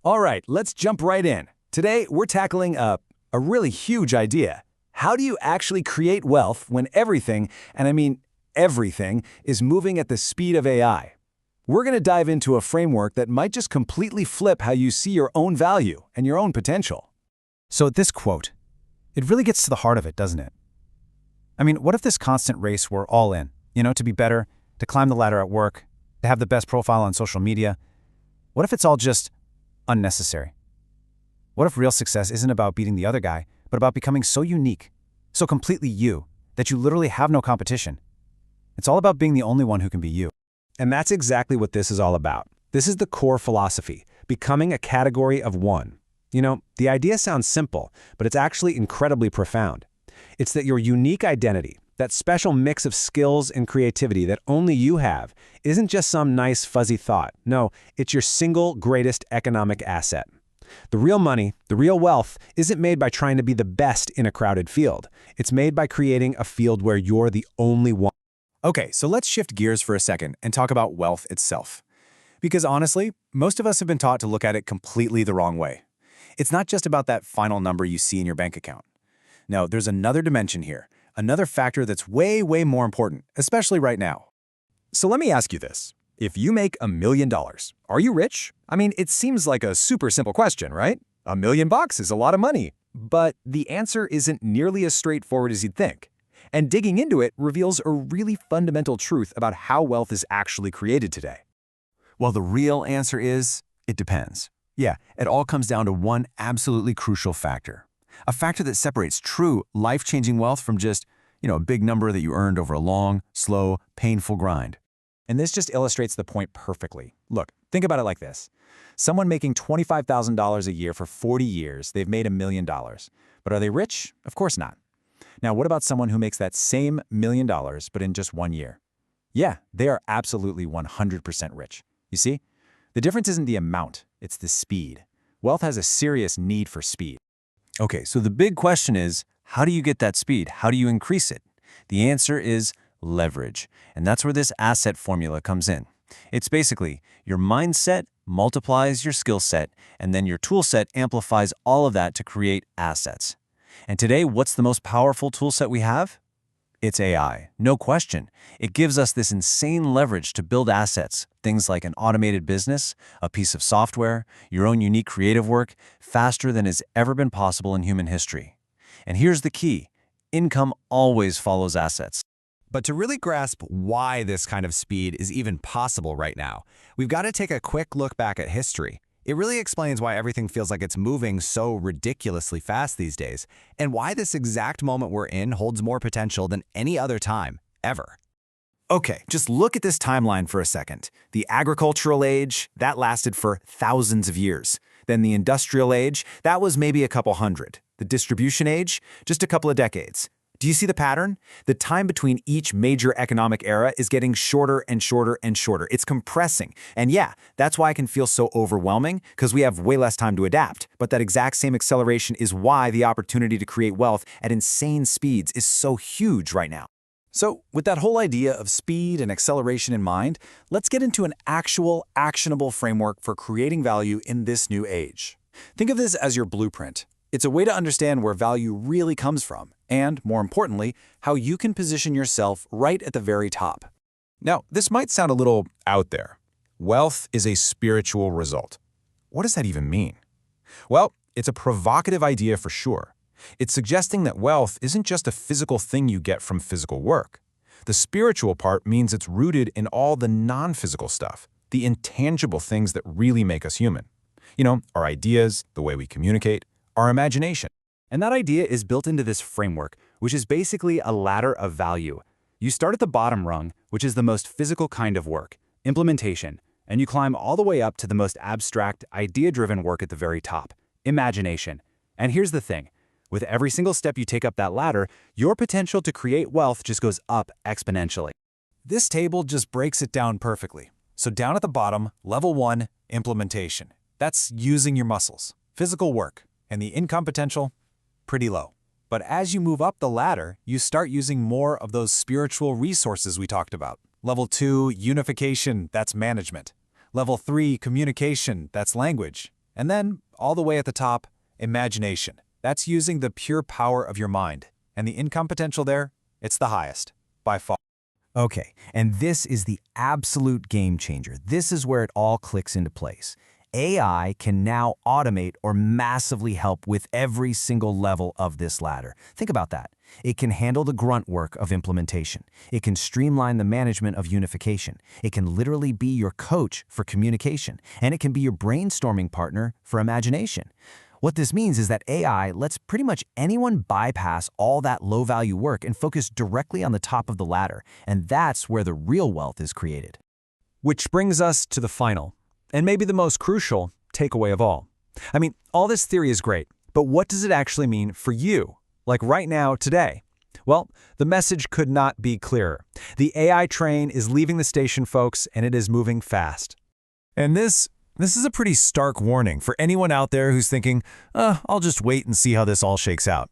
All right, let's jump right in. Today, we're tackling a really huge idea. How do you actually create wealth when everything, and I mean everything, is moving at the speed of AI? We're going to dive into a framework that might just completely flip how you see your own value and your own potential. So this quote, it really gets to the heart of it, doesn't it? I mean, what if this constant race were all in? To be better, to climb the ladder at work, to have the best profile on social media? What if it's all just unnecessary? What if real success isn't about beating the other guy, but about becoming so unique, so completely you, that you literally have no competition? It's all about being the only one who can be you. And that's exactly what this is all about. This is the core philosophy, becoming a category of one. The idea sounds simple, but it's actually incredibly profound. It's that your unique identity, that special mix of skills and creativity that only you have, isn't just some nice fuzzy thought. No, it's your single greatest economic asset. The real money, the real wealth, isn't made by trying to be the best in a crowded field. It's made by creating a field where you're the only one. Okay, so let's shift gears for a second and talk about wealth itself. Because honestly, most of us have been taught to look at it completely the wrong way. It's not just about that final number you see in your bank account. No, there's another dimension here, another factor that's way, way more important, especially right now. So let me ask you this. If you make $1 million, are you rich? I mean, it seems like a super simple question, right? $1 million is a lot of money. But the answer isn't nearly as straightforward as you'd think. And digging into it reveals a really fundamental truth about how wealth is actually created today. Well, the real answer is, it depends. Yeah, it all comes down to one absolutely crucial factor. A factor that separates true, life-changing wealth from just, a big number that you earned over a long, slow, painful grind. And this just illustrates the point perfectly. Look, think about it like this. Someone making $25,000 a year for 40 years, they've made $1 million. But are they rich? Of course not. Now, what about someone who makes that same $1 million, but in just 1 year? Yeah, they are absolutely 100% rich. You see? The difference isn't the amount, it's the speed. Wealth has a serious need for speed. Okay, so the big question is, how do you get that speed? How do you increase it? The answer is leverage. And that's where this asset formula comes in. It's basically your mindset multiplies your skill set, and then your tool set amplifies all of that to create assets. And today, what's the most powerful tool set we have? It's AI, no question. It gives us this insane leverage to build assets, things like an automated business, a piece of software, your own unique creative work, faster than has ever been possible in human history. And here's the key. Income always follows assets. But to really grasp why this kind of speed is even possible right now, we've got to take a quick look back at history. It really explains why everything feels like it's moving so ridiculously fast these days, and why this exact moment we're in holds more potential than any other time, ever. Okay, just look at this timeline for a second. The agricultural age, that lasted for thousands of years. Then the industrial age, that was maybe a couple hundred. The distribution age, just a couple of decades. Do you see the pattern? The time between each major economic era is getting shorter and shorter and shorter. It's compressing. And yeah, that's why it can feel so overwhelming, because we have way less time to adapt. But that exact same acceleration is why the opportunity to create wealth at insane speeds is so huge right now. So, with that whole idea of speed and acceleration in mind, let's get into an actual, actionable framework for creating value in this new age. Think of this as your blueprint. It's a way to understand where value really comes from, and, more importantly, how you can position yourself right at the very top. Now, this might sound a little out there. Wealth is a spiritual result. What does that even mean? Well, it's a provocative idea for sure. It's suggesting that wealth isn't just a physical thing you get from physical work. The spiritual part means it's rooted in all the non-physical stuff, the intangible things that really make us human. Our ideas, the way we communicate, our imagination. And that idea is built into this framework, which is basically a ladder of value. You start at the bottom rung, which is the most physical kind of work, implementation, and you climb all the way up to the most abstract, idea-driven work at the very top, imagination. And here's the thing. With every single step you take up that ladder, your potential to create wealth just goes up exponentially. This table just breaks it down perfectly. So down at the bottom, level 1, implementation. That's using your muscles, physical work, and the income potential, pretty low. But as you move up the ladder, you start using more of those spiritual resources we talked about. Level 2, unification, that's management. Level 3, communication, that's language. And then, all the way at the top, imagination. That's using the pure power of your mind. And the income potential there, it's the highest, by far. Okay, and this is the absolute game changer. This is where it all clicks into place. AI can now automate or massively help with every single level of this ladder. Think about that. It can handle the grunt work of implementation. It can streamline the management of unification. It can literally be your coach for communication. And it can be your brainstorming partner for imagination. What this means is that AI lets pretty much anyone bypass all that low-value work and focus directly on the top of the ladder. And that's where the real wealth is created. Which brings us to the final, and maybe the most crucial, takeaway of all. I mean, all this theory is great, but what does it actually mean for you? Like right now, today? Well, the message could not be clearer. The AI train is leaving the station, folks, and it is moving fast. And this is a pretty stark warning for anyone out there who's thinking, I'll just wait and see how this all shakes out.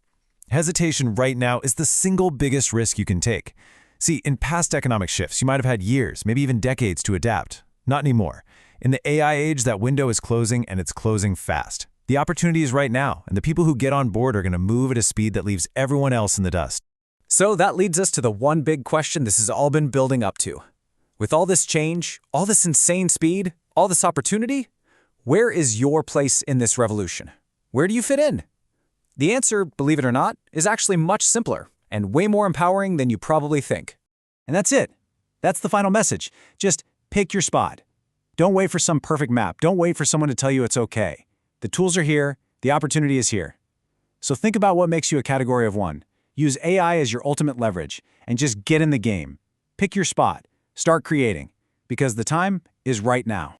Hesitation right now is the single biggest risk you can take. See, in past economic shifts, you might have had years, maybe even decades to adapt. Not anymore. In the AI age, that window is closing, and it's closing fast. The opportunity is right now, and the people who get on board are going to move at a speed that leaves everyone else in the dust. So that leads us to the one big question this has all been building up to. With all this change, all this insane speed, all this opportunity, where is your place in this revolution? Where do you fit in? The answer, believe it or not, is actually much simpler and way more empowering than you probably think. And that's it. That's the final message. Just pick your spot. Don't wait for some perfect map. Don't wait for someone to tell you it's okay. The tools are here. The opportunity is here. So think about what makes you a category of one. Use AI as your ultimate leverage and just get in the game. Pick your spot. Start creating. Because the time is right now.